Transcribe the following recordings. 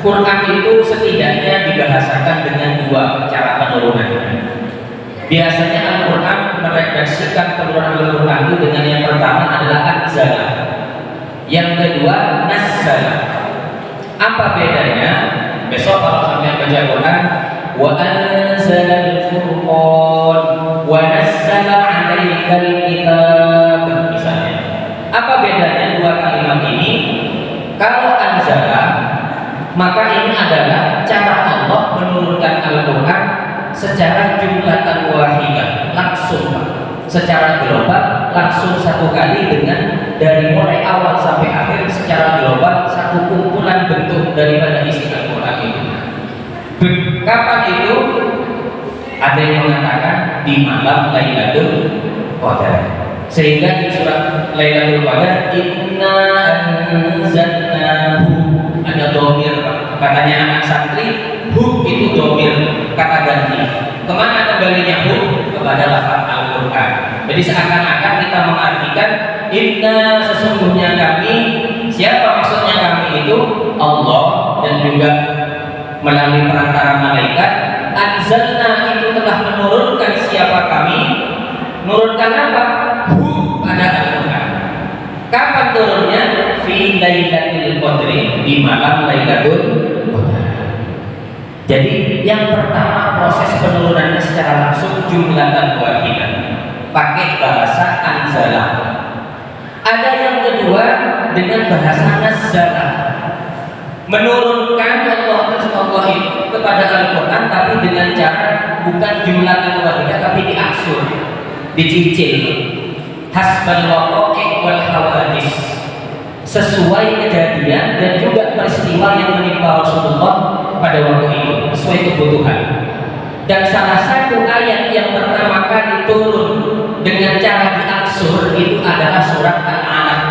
Quran itu setidaknya dibahasakan dengan dua cara penurunannya. Biasanya Al-Quran meredaksikan penurunan Al-Quran itu dengan yang pertama adalah anzala, yang kedua nazzala. Apa bedanya? Besok kalau sampai baca Quran, wa anzalal furqan wa nazzala 'alaikal kitab, misalnya. Apa bedanya dua kalimat ini? Kalau anzala, maka ini adalah cara Allah menurunkan Al-Quran secara jumlatan wahidah, langsung, secara global, langsung satu kali dengan dari mulai awal sampai akhir secara global, satu kumpulan bentuk daripada isi Al-Quran itu. Kapan itu? Ada yang mengatakan di malam Lailatul Qadar. Sehingga di surat Lailatul Qadar, inna anzalnahu, ada domir, katanya anak santri, hu itu domir, kata ganti. Kemana kembalinya hu? Kepada lafaz Al-Quran. Jadi seakan-akan kita mengartikan inna, sesungguhnya kami. Siapa maksudnya kami itu? Allah, dan juga melalui perantara malaikat. Anzalna itu telah menurunkan siapa kami. Menurunkan apa? Hu, pada Al-Quran. Kapan turunnya? Fi Lailatul Qadri, di malam Lailatul Qadar. Jadi yang pertama proses penurunannya secara langsung jumlatan wahidah, pakai bahasa anzala. Ada yang kedua dengan bahasa nazzala, menurunkan Allah itu kepada Al-Quran, tapi dengan cara bukan jumlatan wahidah, tapi diaksur, dicicil, hasbal waqa'i wal hawadis, sesuai kejadian dan juga peristiwa yang menimpa Rasulullah pada waktu itu, sesuai kebutuhan. Dan salah satu ayat yang pertama kali turun dengan cara diaksur itu adalah surat Al-Alaq.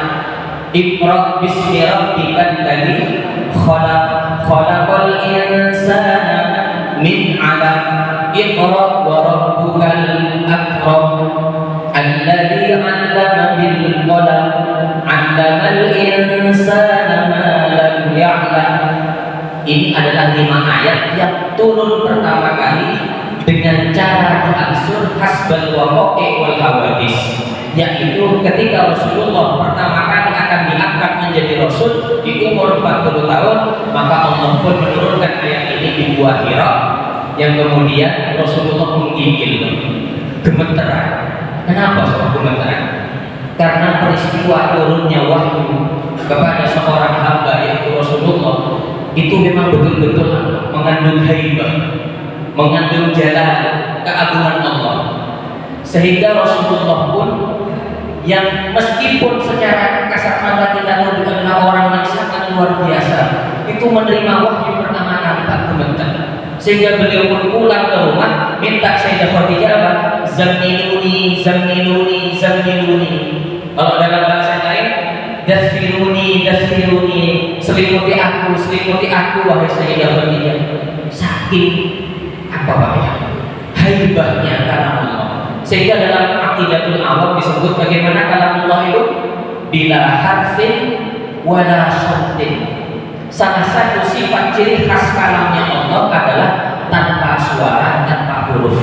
Iqra bismi rabbikal ladzi khalaq, khalaqal insana min 'alaq, iqra wa rabbukal akram, alladzi 'allama bil qalam, 'allamal insana ma lam ya'lam. Ini adalah 5 ayat yang turun pertama kali dengan cara diaksur hasbal waqa'i wal hawadis, yaitu ketika Rasulullah pertama kali akan diangkat menjadi Rasul di umur 40 tahun, maka Allah pun menurunkan ayat ini di Gua Hira, yang kemudian Rasulullah menggigil, gemeteran. Kenapa sebab gemeteran? Karena peristiwa turunnya wahyu kepada seorang hamba yaitu Rasulullah itu memang betul-betul mengandung haibah, mengandung jalan keagungan Allah, sehingga Rasulullah pun yang meskipun secara kasat mata kita tahu adalah orang yang sangat luar biasa, itu menerima wahyu pertama kali tak gemetar, sehingga beliau pun pulang ke rumah minta Sayyidah Khadijah apa? Zammiluni, zammiluni, zammiluni. Kalau dalam bahasa lain, dasfiruni, dasfiruni, selimuti aku, wahai Sayyidah Khadijah. Saking apa Pak ya? Haibahnya kalam Allah. Sehingga dalam Aqidatul Awam disebut bagaimana kalam Allah itu bila harfin wala syartin. Salah satu sifat ciri khas kalamnya Allah adalah tanpa suara, tanpa huruf.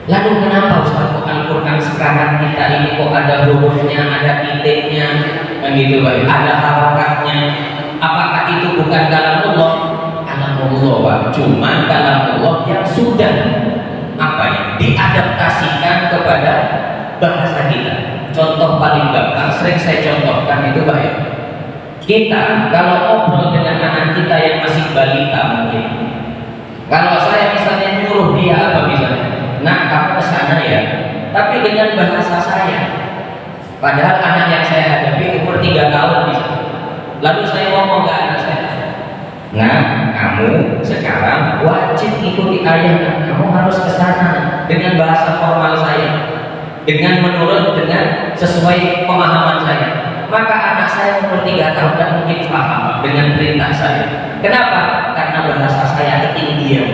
Lalu kenapa Ustaz kok Al-Quran sekarang kita ini kok ada hurufnya, ada titiknya, begitu Pak? Ada harokatnya. Apakah itu bukan kalam Allah? Kalam Allah, Pak. Cuma kalam Allah yang sudah apa ya? Diadaptasikan kepada bahasa kita. Contoh paling gampang sering saya contohkan itu Pak ya. Kita kalau ngobrol dengan anak kita yang masih balita mungkin, kalau saya misalnya nyuruh dia apa misalnya, nah kamu kesana ya, tapi dengan bahasa saya, padahal anak yang saya hadapi umur 3 tahun bisa. Lalu saya ngomong ke anak saya, nah kamu sekarang wajib ikuti ayah, kamu harus kesana dengan bahasa formal saya, dengan menurut dengan sesuai pemahaman saya. Maka anak saya umur 3 tahun dan mungkin paham dengan perintah saya. Kenapa? Karena bahasa saya ketinggian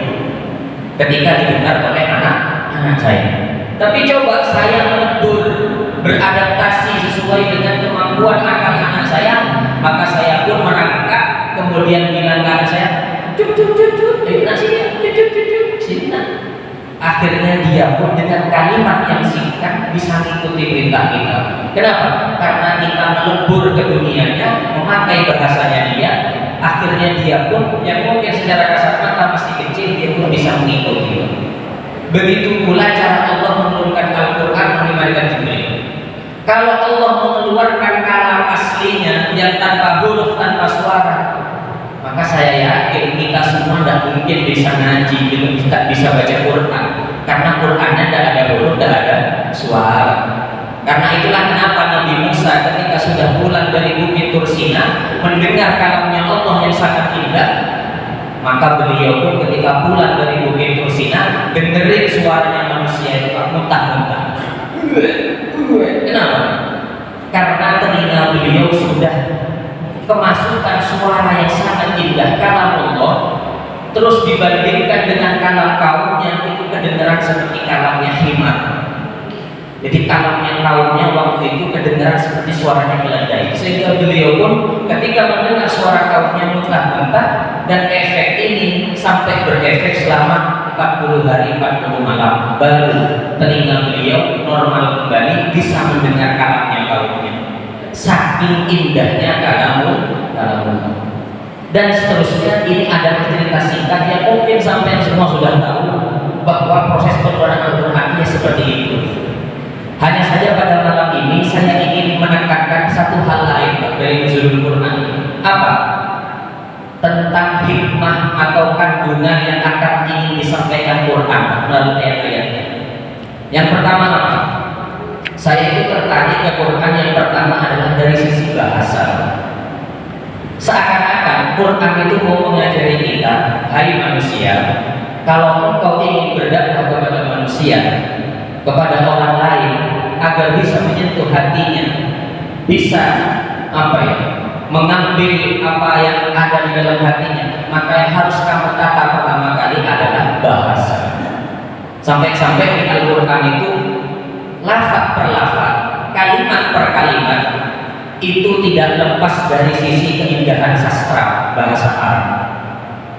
ketika didengar oleh anak saya. Tapi coba saya menegur, beradaptasi sesuai dengan kemampuan akal anak saya, maka saya pun merangkak, kemudian bilang ke anak saya, sini. Akhirnya dia pun dengan kalimat yang singkat bisa mengikuti perintah kita. Kenapa? Karena kita melebur ke dunianya, memakai bahasanya dia. Akhirnya dia pun yang mungkin secara kasat mata masih kecil, dia pun bisa mengikuti. Begitu pula cara Allah menurunkan Al-Quran melalui malaikat Jibril. Kalau Allah mengeluarkan kalam aslinya yang tanpa huruf, tanpa suara, maka saya yakin kita semua tidak mungkin bisa ngaji, kita bisa baca Quran, karena Qurannya tidak ada huruf, tidak ada suara. Karena itulah kenapa Nabi Musa ketika sudah pulang dari Bukit Tursina mendengar kalamnya Allah yang sangat indah, maka beliau pun ketika pulang dari Bukit Tursina dengerin suaranya manusia itu muntah-muntah. Kenapa? Karena telinga beliau sudah kemasukan suara yang sangat indah kalam Allah, terus dibandingkan dengan kalam kaumnya itu kedengaran seperti kalamnya himar. Jadi kalamnya kaumnya waktu itu kedengaran seperti suaranya keledai, sehingga beliau pun ketika mendengar suara kaumnya muntah-muntah, dan efek ini sampai berefek selama 40 hari 40 malam, baru telinga beliau normal kembali bisa mendengar kalamnya kaumnya. Saking indahnya kalamun. Dan seterusnya, ini adalah cerita singkat yang mungkin sampai semua sudah tahu bahwa proses pengeluaran Al-Quran seperti itu. Hanya saja pada malam ini saya ingin menekankan satu hal lain dari nuzulul Quran. Apa? Tentang hikmah atau kandungan yang akan ingin disampaikan Quran melalui ayat-ayatnya. Yang pertama apa? Saya itu tertarik ke Quran yang pertama adalah dari sisi bahasa. Seakan-akan Quran itu mau mengajari kita, hai manusia, kalau engkau ingin berdakwah kepada manusia, kepada orang lain, agar bisa menyentuh hatinya, bisa mengambil apa yang ada di dalam hatinya, maka yang harus kamu tata pertama kali adalah bahasa. Sampai-sampai di Al-Quran itu lafaz per lafaz, kalimat per kalimat itu tidak lepas dari sisi keindahan sastra bahasa Arab.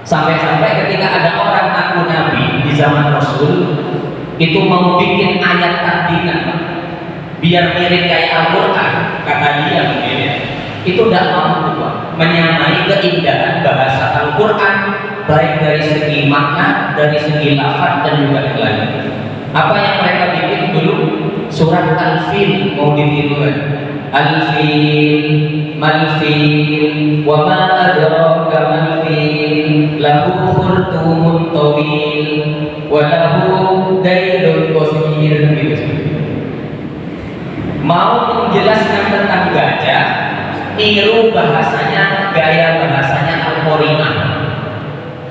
Sampai-sampai ketika ada orang ngaku nabi di zaman Rasul itu mau bikin ayat tandingan biar mirip kayak Al-Quran, kata dia mungkin ya, itu tidak mampu menyamai keindahan bahasa Al-Quran, baik dari segi makna, dari segi lafaz dan juga yang lain. Apa yang mereka bikin dulu? Surat Al-Fil mau ditirukan. Al-Fil, Mal-Fil, wa ma adraka mal-fil, lahu khurtumun tawil, wa lahu dailun qasir. Mau menjelaskan tentang gajah, niru bahasanya, gaya bahasanya Al-Qari'ah.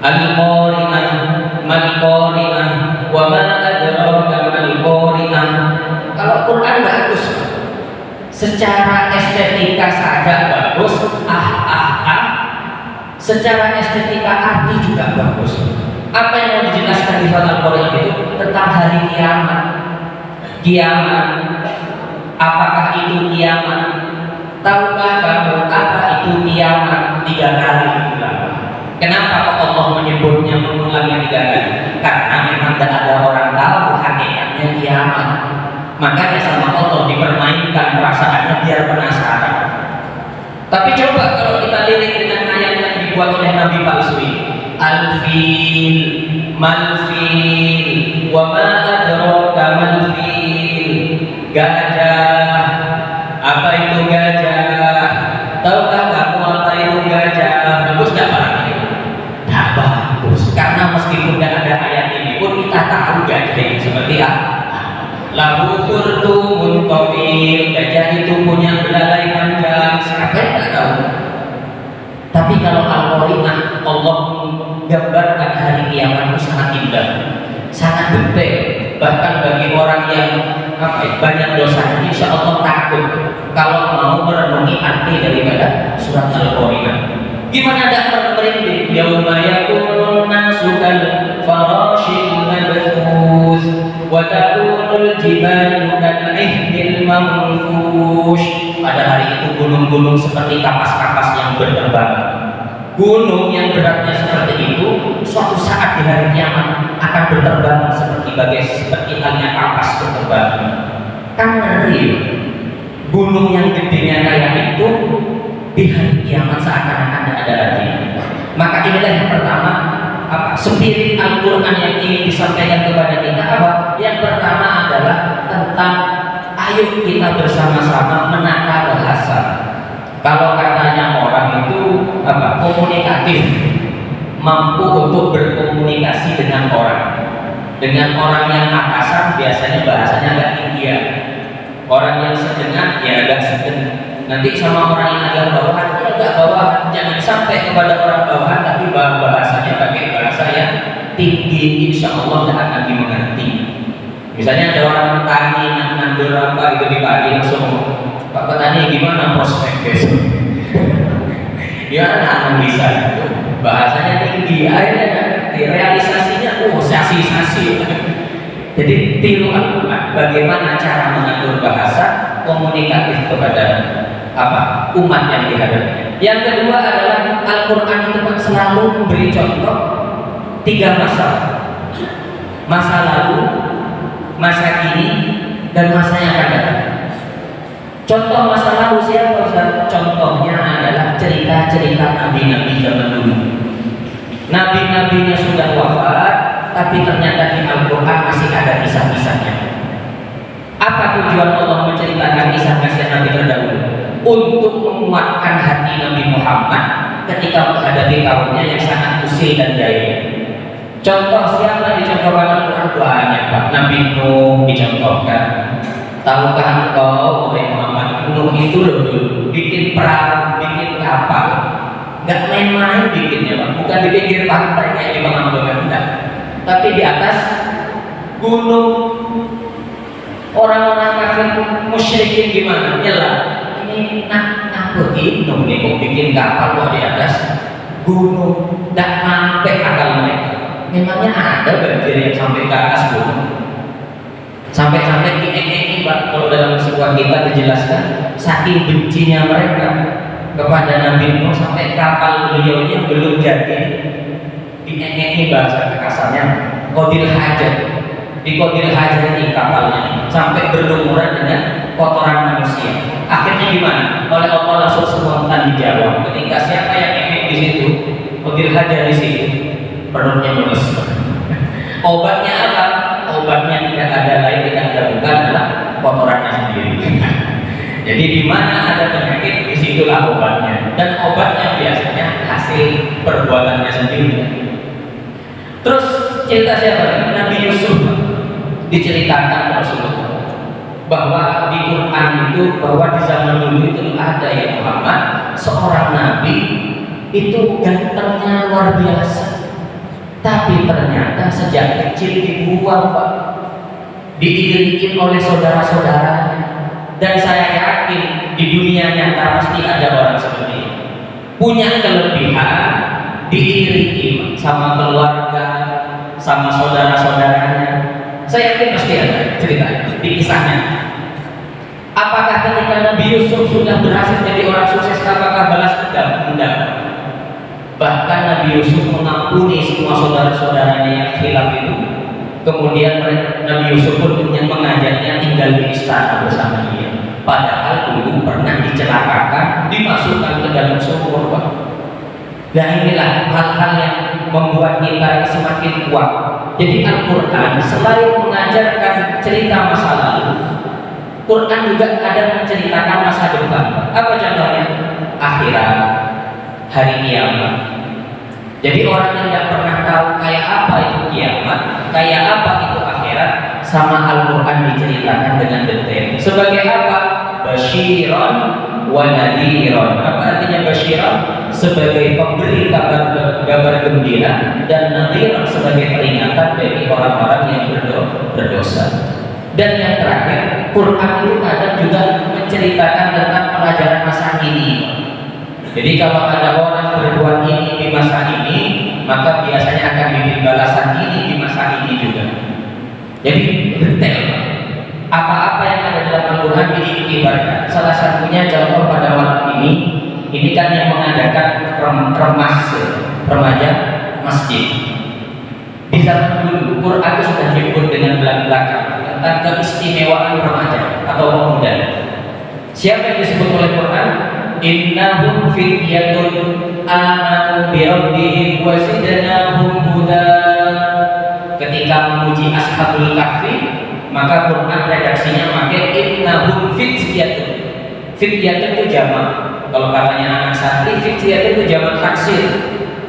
Al-Qari'ah, Mal-Qari'ah, wa ma adraka mal-Qari'ah. Kalau Quran bagus, secara estetika saja bagus, secara estetika arti juga bagus. Apa yang mau dijelaskan di surat Al-Qari'ah itu tentang hari kiamat. Kiamat, apakah itu kiamat? Tahukah kamu apa itu kiamat? 3 kali diulang. Kenapa kok Allah menyebutnya mengulangnya 3 kali? Karena memang tidak ada orang tahu hakikatnya kiamat. Makanya sama Allah dipermainkan perasaannya biar penasaran. Tapi coba kalau kita lirik dengan ayat yang dibuat oleh Nabi palsu ini, Al-Fil, Mal-Fil, wa ma adraka mal-Fil. Gajah, apa itu gajah? Tahukah kamu apa itu gajah? Bagus gak Pak? Tak bagus, karena meskipun tidak ada ayat ini pun kita tahu gajah itu seperti apa. Lahu khurtumun tawil, gajah itu punya belalai panjang. Siapa yang tidak tahu? Tapi kalau Al-Qari'ah, Allah gambarkan hari kiamat itu sangat indah, sangat detail. Bahkan bagi orang yang banyak dosa, insya Allah takut kalau mau merenungi arti daripada surat Al-Qari'ah. Gimana ada merinding? Yauma yakunun nasu kal farashil mabthus wa takunul jibalu kal ihdil manfush. Pada hari itu gunung-gunung seperti kapas-kapas yang berterbangan. gunung yang beratnya seperti itu suatu saat di hari kiamat akan berterbangan seperti halnya kapas berterbangan. Kan ngeri. Gunung yang gedenya kayak itu di hari kiamat seakan-akan tidak ada lagi. Maka inilah yang pertama, spirit Al-Quran yang ingin disampaikan kepada kita apa? Yang pertama adalah tentang ayo kita bersama-sama menata bahasa. Kalau katanya orang itu komunikatif, mampu untuk berkomunikasi dengan orang. Dengan orang yang atasan biasanya bahasanya agak tinggian. Orang yang sedang ya agak sedang. Nanti sama orang yang agak bawahan, ya agak bawahan. Jangan sampai kepada orang bawahan, tapi bahasanya pakai bahasa yang tinggi. Insya Allah tidak akan dimengerti. Misalnya ada orang petani nandur apa itu di padi langsung, Pak petani gimana prospek besok? Gimana analisa itu? Bahasanya tinggi, akhirnya nggak ngerti. Realisasinya, sasi. Jadi tiru Al-Quran, bagaimana cara mengatur bahasa komunikatif kepada umat yang dihadapi. Yang kedua adalah Al-Quran itu selalu memberi contoh 3 masa lalu, masa kini, dan masa yang akan datang. Contoh masa lalu siapa? Contohnya adalah cerita-cerita nabi-nabi zaman dulu. Nabi-nabinya sudah wafat, tapi ternyata di Al-Quran masih ada kisah-kisahnya. Apa tujuan Allah menceritakan kisah-kisah Nabi terdahulu? Untuk menguatkan hati Nabi Muhammad ketika menghadapi kaumnya yang sangat usil dan jahil. Contoh siapa dicontohkan Al-Quran? Banyak, Pak. Nabi Nuh dicontohkan. Tahukah engkau, wahai Muhammad, Nuh itu loh dulu bikin perahu, bikin kapal, nggak main-main bikinnya, Pak. Bukan di pinggir pantai kayak di Pangandaran, enggak, tapi di atas gunung. Orang-orang kafir musyrikin gimana? Jelas. Ini begini nih kok bikin kapal kok di atas gunung, nggak sampai akal mereka. Memangnya ada banjir yang sampai ke atas gunung? Sampai-sampai ini Pak, kalau dalam sebuah kitab dijelaskan saking bencinya mereka kepada Nabi Nuh sampai kapal beliaunya belum jadi ini bahasa kasarnya kodil hajat, di kodil hajat ini kapalnya sampai berlumuran dengan kotoran manusia. Akhirnya gimana? Oleh Allah langsung spontan dijawab. Ketika siapa yang ingin di situ, kodil hajat di situ, perutnya mulus. Obatnya apa? Obatnya tidak ada lain, tidak ada bukan adalah kotorannya sendiri. Jadi di mana ada penyakit, disitulah obatnya. Dan obatnya biasanya hasil perbuatannya sendiri. Terus cerita siapa? Nabi Yusuf diceritakan Rasulullah bahwa di Quran itu, bahwa di zaman dulu itu ada ya Muhammad, seorang nabi itu gantengnya luar biasa. Tapi ternyata sejak kecil dibuang, Pak, diirikin oleh saudara-saudaranya. Dan saya yakin di dunia nyata pasti ada orang seperti ini, punya kelebihan, diirikin sama keluarga, sama saudara-saudaranya. Saya yakin pasti ada ceritanya di kisahnya. Apakah ketika Nabi Yusuf sudah berhasil jadi orang sukses, apakah balas dendam? Enggak. Bahkan Nabi Yusuf mengampuni semua saudara-saudaranya yang khilaf itu. Kemudian Nabi Yusuf pun mengajaknya tinggal di istana bersama dia. Padahal dulu pernah dicelakakan, dimasukkan ke dalam sumur, Pak. Dan inilah hal-hal yang membuat kita semakin kuat. Jadi Al-Quran selain mengajarkan cerita masa lalu, Quran juga ada menceritakan masa depan. Apa contohnya? Akhirat, hari kiamat. Jadi orang yang tidak pernah tahu kayak apa itu kiamat, kayak apa itu akhirat, sama Al-Quran diceritakan dengan detail. Sebagai apa? Basyiron wa nadhiron. Apa artinya basyiron? Sebagai pemberi kabar gembira, dan nadhiron sebagai peringatan bagi orang-orang yang berdosa. Dan yang terakhir, Quran itu kadang juga menceritakan tentang pelajaran masa kini. Jadi kalau ada orang berbuat ini di masa ini, maka biasanya akan diberi balasan ini di masa ini juga. Jadi detail. Apa-apa yang ada dalam Al-Quran ini dikibarkan. Salah satunya contoh pada malam ini, ini kan yang mengadakan remaja masjid. Di zaman dulu Quran itu sudah disebut dengan belak-belakan tentang keistimewaan remaja atau pemuda. Siapa yang disebut oleh Quran? Innahum fityatun amanu bi rabbihim wa zidnahum huda. Ketika memuji Ashabul Kahfi, maka Quran redaksinya pakai innahum fityatun. Fityatun itu jamak. Kalau katanya anak santri, fityatun itu jamak taksir.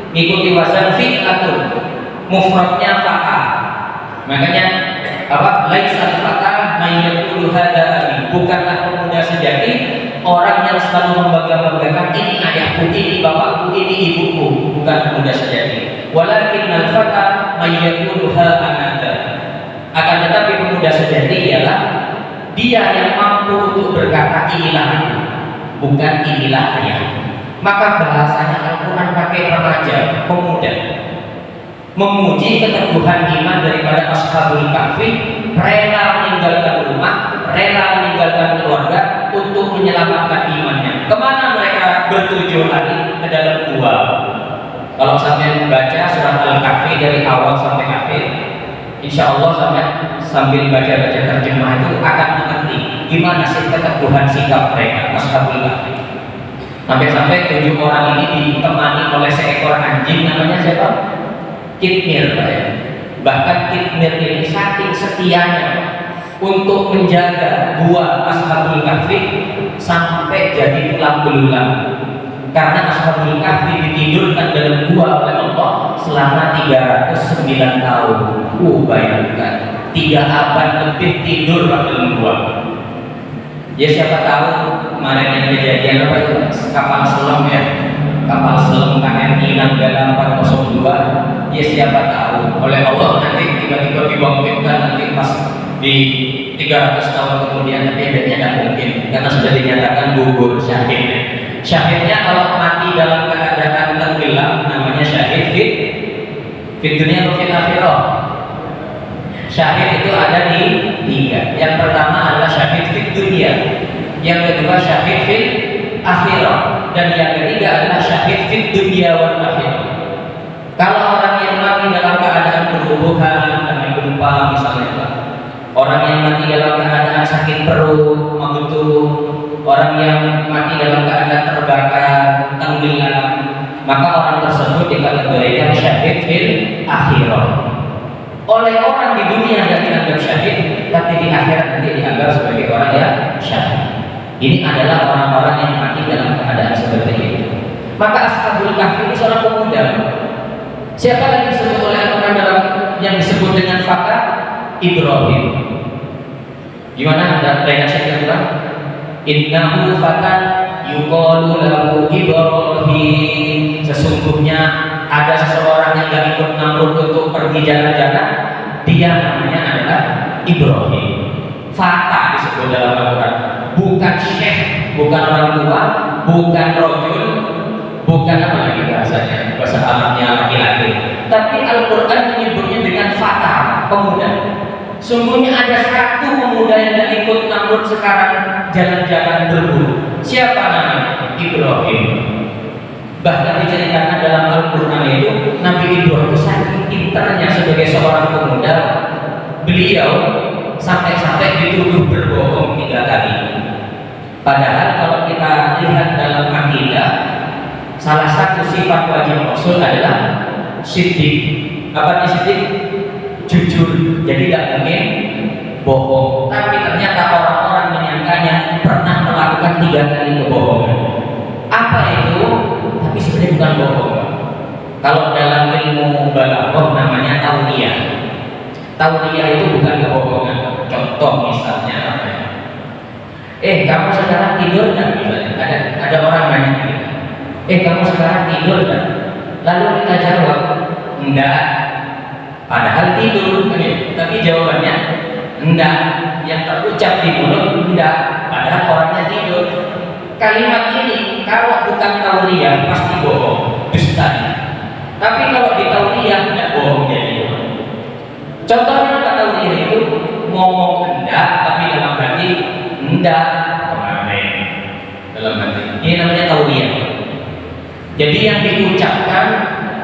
Mengikuti wazan fi'atun. Mufradnya fatah. Makanya apa? Laisal fatah mayyaqulu hadza abi. Bukanlah pemuda sejati orang yang selalu membangga-banggakan ini ayahku, ini bapakku, ini ibuku. Bukan pemuda sejati. Walakinnal fatah mayyaqulu hadza. Akan tetapi pemuda sejati ialah dia yang mampu untuk berkata inilah aku, bukan inilah ayah. Maka bahasanya Al-Quran pakai remaja, pemuda, memuji keteguhan iman daripada Ashabul Kahfi, rela meninggalkan rumah, rela meninggalkan keluarga untuk menyelamatkan imannya. Kemana mereka bertujuan lari? Ke dalam gua. Kalau sampai membaca surat Al-Kahfi dari awal sampai akhir, insya Allah sambil baca-baca terjemah itu akan mengerti gimana sih keteguhan sikap mereka Ashabul Kahfi. Sampai-sampai 7 orang ini ditemani oleh seekor anjing namanya siapa? Kitmir. Bahkan Kitmir ini saking setianya untuk menjaga gua Ashabul Kahfi sampai jadi tulang belulang. Karena Ashabul Kahfi ditidurkan dalam gua oleh Allah selama 309 tahun. Bayangkan 3 abad lebih tidur dalam gua. Ya siapa tahu kemarin yang kejadian apa itu kapal selam ya, kapal selam KRI Nanggala 402. Ya siapa tahu oleh Allah nanti tiba-tiba dibangkitkan nanti pas di 300 tahun kemudian, tapi tidak mungkin karena sudah dinyatakan gugur syahid. Syahidnya kalau mati dalam keadaan tenggelam namanya syahid fit dunia atau fit akhirah. Syahid itu ada di 3. Yang pertama adalah syahid fit dunia, yang kedua syahid fit akhirah, dan yang ketiga adalah syahid fit dunia wal akhirah. Kalau orang yang mati dalam keadaan kerubuhan karena gempa misalnya, orang yang mati dalam keadaan sakit perut, mengetuk, orang yang mati dalam keadaan terbakar, tenggelam, maka orang tersebut dikategorikan syahid fil akhirah. Oleh orang di dunia yang dianggap syahid, tapi di akhirat nanti dianggap sebagai orang yang syahid. Ini adalah orang-orang yang mati dalam keadaan seperti itu. Maka Ashabul Kahfi ini seorang pemuda. Siapa lagi disebut oleh Al-Quran dalam yang disebut dengan fakta? Ibrahim. Gimana ada redaksi Al-Quran? Innahu fatan yuqalu lahu Ibrahim. Sesungguhnya ada seseorang yang gak ikut Namrud untuk pergi jalan-jalan, dia namanya adalah Ibrahim. Fata disebut dalam Al-Quran, bukan syekh, bukan orang tua, bukan rojul, bukan apa lagi bahasanya, bahasa Arabnya laki-laki, tapi Al-Quran menyebutnya dengan fata, pemuda. Sungguhnya ada satu pemuda yang gak ikut Namrud sekarang jalan-jalan berburu. Siapa namanya? Ibrahim. Bahkan diceritakan dalam Al-Quran itu Nabi Ibrahim itu saking pintarnya sebagai seorang pemuda, beliau sampai-sampai dituduh berbohong 3 kali. Padahal kalau kita lihat dalam akidah, salah satu sifat wajib Rasul adalah siddiq. Apa itu siddiq? Jujur. Jadi tidak mungkin bohong. Tapi ternyata orang-orang menyangkanya pernah melakukan 3 kali kebohongan. Apa itu? Tapi sebenarnya bukan bohong. Kalau dalam ilmu balaghah namanya tauriyah. Tauriyah itu bukan kebohongan. Contoh misalnya apa ya? Kamu sekarang tidur kan? Misalnya ada orang nanya gitu. Kamu sekarang tidur kan? Lalu kita jawab, enggak. Padahal tidur, tapi jawabannya enggak. Yang terucap di mulut enggak. Padahal orangnya tidur. Kalimat ini kalau bukan tauriyah pasti bohong, dusta. Tapi kalau di tauriyah tidak bohong jadi. Contohnya apa tauriyah itu? Ngomong enggak tapi dalam hati enggak. Dalam hati. Ini namanya tauriyah. Jadi yang diucapkan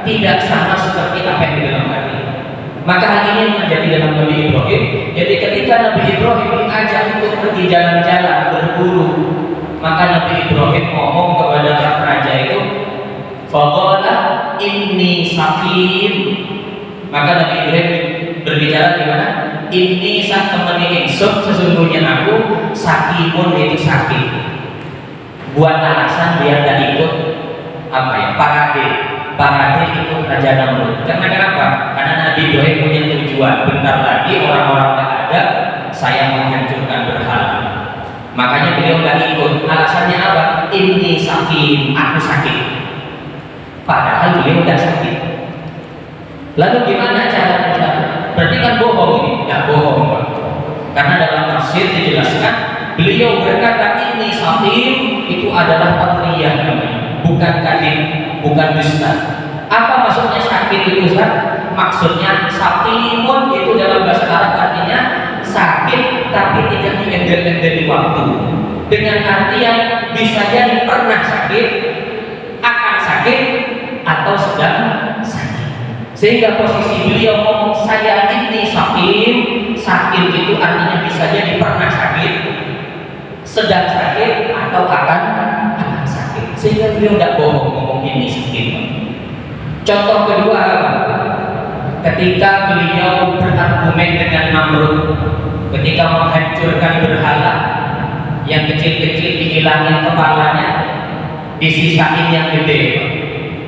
tidak sama seperti apa yang di dalam hati. Maka hal ini yang terjadi dalam Nabi Ibrahim. Jadi ketika Nabi Ibrahim diajak untuk pergi jalan-jalan berburu, maka Nabi Ibrahim ngomong kepada raja itu, faqala inni sakim. Maka Nabi Ibrahim berbicara gimana? Inni sak temani ingsun, sesungguhnya aku sakimun, itu sakit. Buat alasan biar tidak ikut apa ya, parade ikut Raja Namrud. Karena kenapa? Karena Nabi Ibrahim punya tujuan. Bentar lagi orang-orang tak ada, saya menghancurkan berhala. Makanya beliau nggak ikut. Alasannya apa? Ini sakit, aku sakit. Padahal beliau nggak sakit. Lalu gimana caranya? Berarti kan bohong ini? Nggak bohong, Pak. Karena dalam tafsir dijelaskan, beliau berkata ini sakit itu adalah tabriyah, bukan kadhib, bukan dusta. Apa maksudnya sakit itu, Ustaz? Maksudnya sakimun itu dalam bahasa Arab artinya sakit tapi tidak diendel-endeli waktu. Dengan artian bisa jadi pernah sakit, akan sakit, atau sedang sakit. Sehingga posisi beliau ngomong saya ini sakit itu artinya bisa jadi pernah sakit, sedang sakit, atau akan sakit. Sehingga beliau tidak bohong ngomong ini sakit. Contoh kedua, ketika beliau berargumen dengan Namrud, ketika menghancurkan berhala, yang kecil-kecil dihilangin kepalanya, disisain yang gede.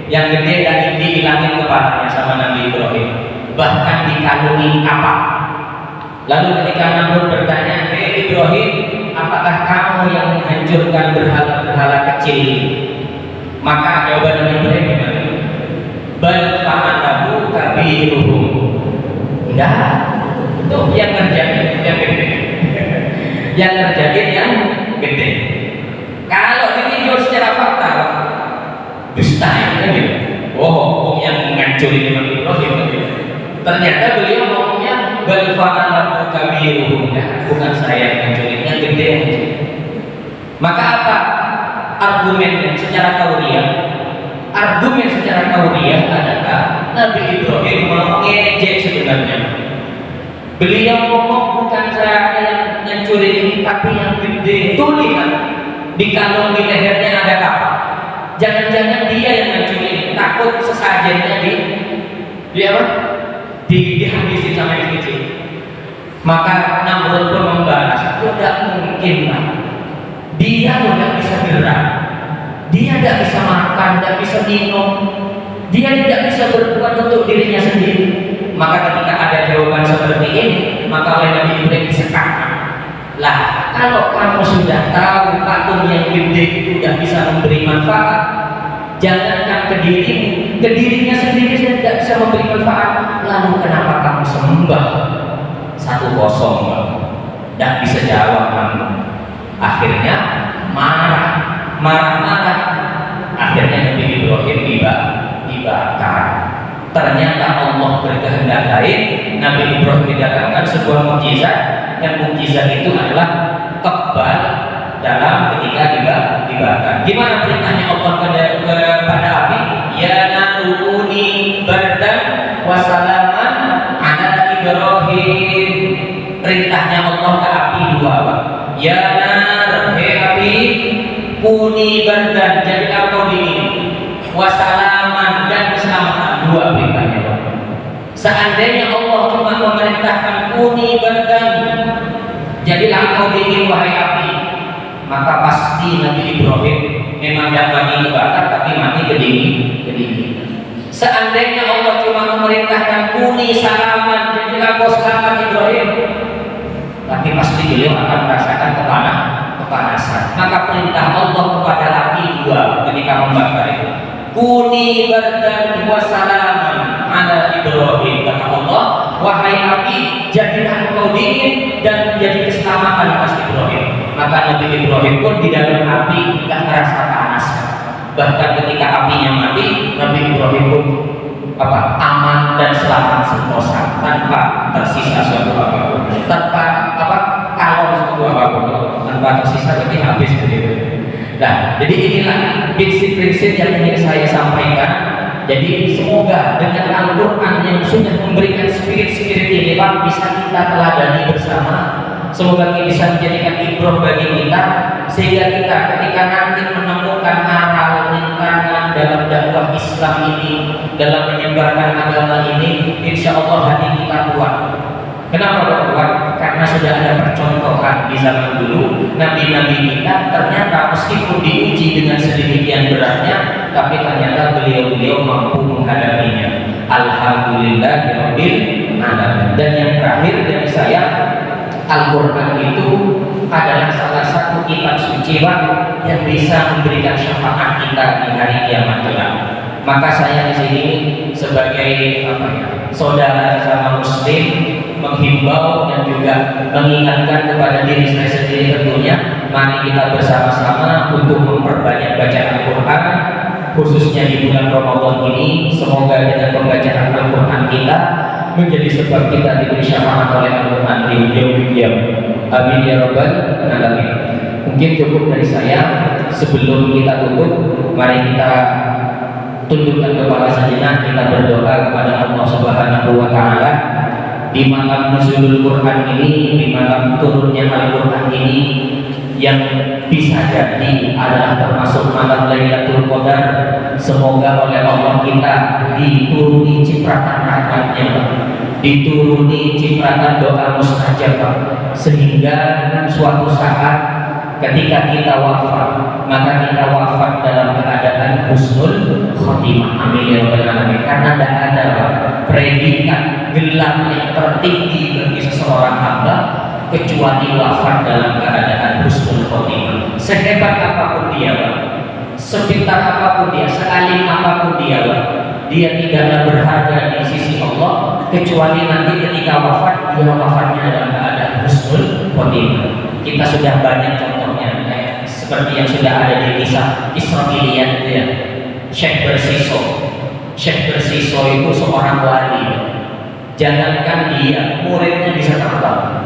Yang gede dan dihilangin kepalanya sama Nabi Ibrahim, bahkan dikalungi apa. Lalu ketika Namrud bertanya, hei Ibrahim, apakah kamu yang menghancurkan berhala-berhala kecil ini? Maka jawaban Nabi Ibrahim gimana? Bal fa'alahu kabiruhum. Enggak, itu yang terjadi yang gede. Yang terjadi yang gede. Kalau ditinjau secara fakta, dusta ya, gitu. Oh, yang menghancurin Nabi Ibrahim gitu. Ternyata beliau ngomongnya bal fa'alahu kabiruhum, bukan saya yang menghancurin, yang gede. Maka apa argumennya secara tauriah? Argumen secara tauriah adalah Nabi Ibrahim mengejek sebenarnya. Beliau ngomong bukan saya yang mencuri ini, tapi yang gede. Tuh lihat, di kalung di lehernya ada apa? Jangan-jangan dia yang mencuri, takut sesajennya di apa? Dihabisin sama yang kecil. Maka Namrud pun membalas, tidak mungkin lah. Dia tidak bisa gerak. Dia tidak bisa makan, tidak bisa minum, dia tidak bisa berbuat untuk dirinya sendiri. Maka ketika ada jawaban seperti ini, maka oleh Nabi Ibrahim disekat. Lah, kalau kamu sudah tahu patung yang gede itu tidak bisa memberi manfaat, jangankan ke dirinya sendiri tidak bisa memberi manfaat. Lalu kenapa kamu sembah? 1-0, tidak bisa jawab kamu. Akhirnya marah. Akhirnya Nabi Ibrahim dibakar. Ternyata Allah berkehendak lain. Nabi Ibrahim didatangkan sebuah mukjizat, dan mukjizat itu adalah kebal dalam ketika dibakar. Gimana perintahnya Allah kepada api? Ya naruni bardan wasalaman ala Ibrahim. Perintahnya Allah ke api dua apa? Ya nar, hei api, kuni bardan, jadilah kau dingin, wasalaman, dan keselamatan. Dua perintahnya. Seandainya Allah cuma memerintahkan kuni bardan, jadilah kau dingin wahai api, maka pasti Nabi Ibrahim memang tidak mati dibakar, tapi mati kedingin. Seandainya Allah cuma memerintahkan kuni salaman, jadilah kau selamat Ibrahim, tapi pasti beliau akan merasakan kepanasan. Maka perintah Allah kepada api dua ketika membakar itu. Kuni bardan wa salaman ala Ibrahim, kata Allah, wahai api, jadilah engkau dingin dan menjadi keselamatan atas Ibrahim. Maka Nabi Ibrahim pun di dalam api tidak merasa panas. Bahkan ketika apinya mati, Nabi Ibrahim pun aman dan selamat sentosa, tanpa tersisa suatu apapun, tanpa kalon suatu apapun, tanpa tersisa, jadi habis begitu. Nah, jadi inilah prinsip-prinsip yang ingin saya sampaikan. Jadi semoga dengan Al-Quran yang sudah memberikan spirit-spirit ini Pak, bisa kita teladani bersama. Semoga ini bisa menjadikan ibrah bagi kita, sehingga kita ketika nanti menemukan aral rintangan dalam dakwah Islam ini, dalam menyebarkan agama ini, insya Allah hati kita kuat. Kenapa kuat? Karena sudah ada percontohan di zaman dulu. Nabi-nabi kita ternyata meskipun diuji dengan sedemikian beratnya, tapi ternyata beliau-beliau mampu menghadapinya. Alhamdulillahirabbil alamin. Dan yang terakhir dari saya, Al-Quran itu adalah salah satu kitab suci yang bisa memberikan syafaat kita di hari kiamat kelak. Maka saya di sini sebagai saudara sama Muslim menghimbau dan juga mengingatkan kepada diri saya sendiri tentunya, mari kita bersama-sama untuk memperbanyak baca Al-Quran, khususnya di bulan Ramadan ini. Semoga dengan pembacaan Al-Quran kita menjadi sebab kita diberi syafaat oleh Al-Quran di yaumil qiyamah. Amin ya rabbal alamin. Mungkin cukup dari saya. Sebelum kita tutup, mari kita tundukkan kepala sejenak, kita berdoa kepada Allah Subhanahu wa taala. Di malam nuzulul Quran ini, di malam turunnya Al-Quran ini, yang bisa jadi adalah termasuk malam Lailatul Qadar, semoga oleh Allah kita dituruni cipratan rahmatnya, dituruni cipratan doa mustajab, sehingga suatu saat ketika kita wafat, maka kita wafat dalam keadaan husnul khotimah. Amin ya rabbal alamin. Karena tidak ada predikat gelar yang tertinggi bagi seseorang hamba kecuali wafat dalam keadaan husnul khotimah. Sehebat apapun dia, sepintar apapun dia, sealim apapun dia, dia tidaklah berharga di sisi Allah kecuali nanti ketika wafat, dia wafatnya dalam keadaan husnul khotimah. Kita sudah banyak contohnya, seperti yang sudah ada di kisah Israiliyat itu ya. Syekh Bersiso itu seorang wali. Jangankan dia, muridnya bisa terbang.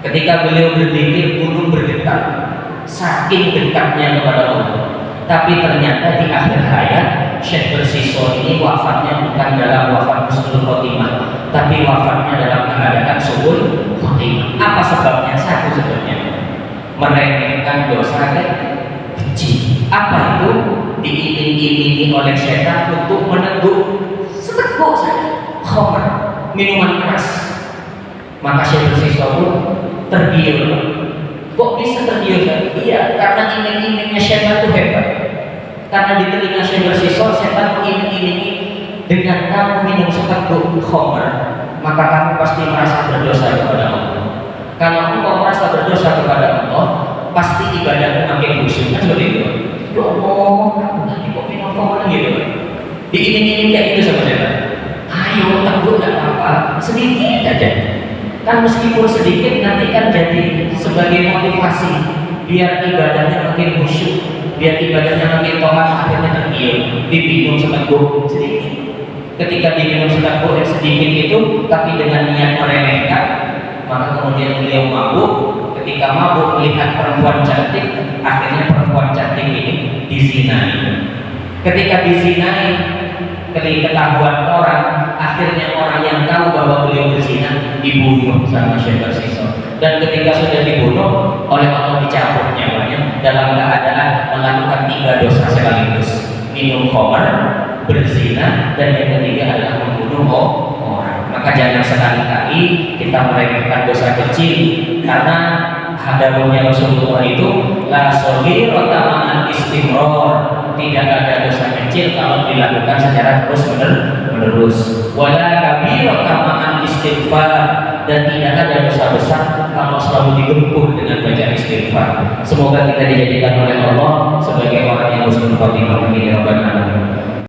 Ketika beliau berzikir, gunung bergetar, saking dekatnya kepada Allah. Tapi ternyata di akhir hayat, Syekh Bersiso ini wafatnya bukan dalam wafat husnul khotimah, tapi wafatnya dalam keadaan su'ul khotimah. Apa sebabnya? Satu sebabnya, meremehkan dosa kecil. Apa itu? Diiming-imingi oleh setan untuk meneguk seteguk saja khamr, minuman keras. Maka Syekh Bersiso pun tergiur. Kok bisa tergiur? Iya, karena iming-imingnya setan itu hebat. Karena di telinga Syekh Bersiso, setan mengiming-imingi, dengan kamu minum seteguk khamr, maka kamu pasti merasa berdosa kepada Allah. Kalau engkau merasa berdosa kepada Allah, pasti ibadahmu makin khusyuk. Kan seperti itu. Ya Allah, aku nanti kok minum khamr gitu. Diiming-iming kayak gitu sama setan. Ayo teguk, tidak apa-apa, sedikit aja. Kan meskipun sedikit nanti kan jadi sebagai motivasi biar ibadahnya makin khusyuk, biar ibadahnya makin tomat, akhirnya tergiur. Diminum seteguk sedikit. Ketika diminum seteguk yang sedikit itu, tapi dengan niat meremehkan, maka kemudian beliau mabuk. Ketika mabuk melihat perempuan cantik, akhirnya perempuan cantik ini dizinai. Ketika dizinai, ketahuan orang, akhirnya orang yang tahu bahwa beliau berzina dibunuh sama Syekh Bersiso. Dan ketika sudah dibunuh, oleh Allah dicabut nyawanya dalam keadaan melakukan 3 dosa sekaligus: minum khamr, berzina, dan yang ketiga adalah membunuh orang. Maka jangan sekali-kali kita meremehkan dosa kecil, karena hadapnya Rasulullah itu la shaghirata ma'al istimrar, tidak ada dosa kecil kalau dilakukan secara terus-menerus. Wala kabirata ma'al istighfar, dan tidak ada dosa besar kalau selalu digempur dengan baca istighfar. Semoga kita dijadikan oleh Allah sebagai orang yang husnul khotimah. Amin ya rabbal alamin.